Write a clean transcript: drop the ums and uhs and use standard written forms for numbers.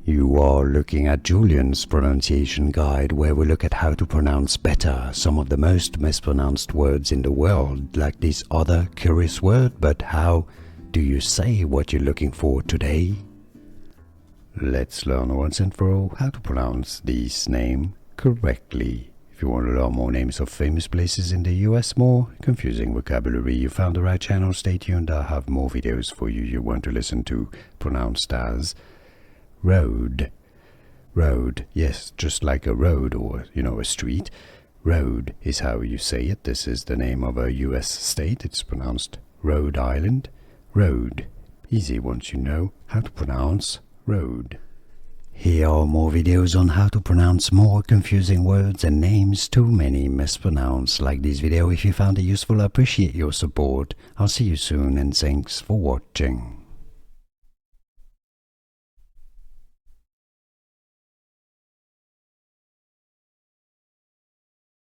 You are looking at Julian's pronunciation guide, where we look at how to pronounce better some of the most mispronounced words in the world, like this other curious word. But how do you say what you're looking for today? Let's learn once and for all how to pronounce this name correctly. If you want to learn more names of famous places in the US, more confusing vocabulary, you found the right channel. Stay tuned, I have more videos for you want to listen to. Pronounced as road. Road, yes, just like a road or, a street. Road is how you say it. This is the name of a US state. It's pronounced Rhode Island. Road. Easy once you know how to pronounce road. Here are more videos on how to pronounce more confusing words and names too many mispronounced. Like this video if you found it useful. I appreciate your support. I'll see you soon and thanks for watching.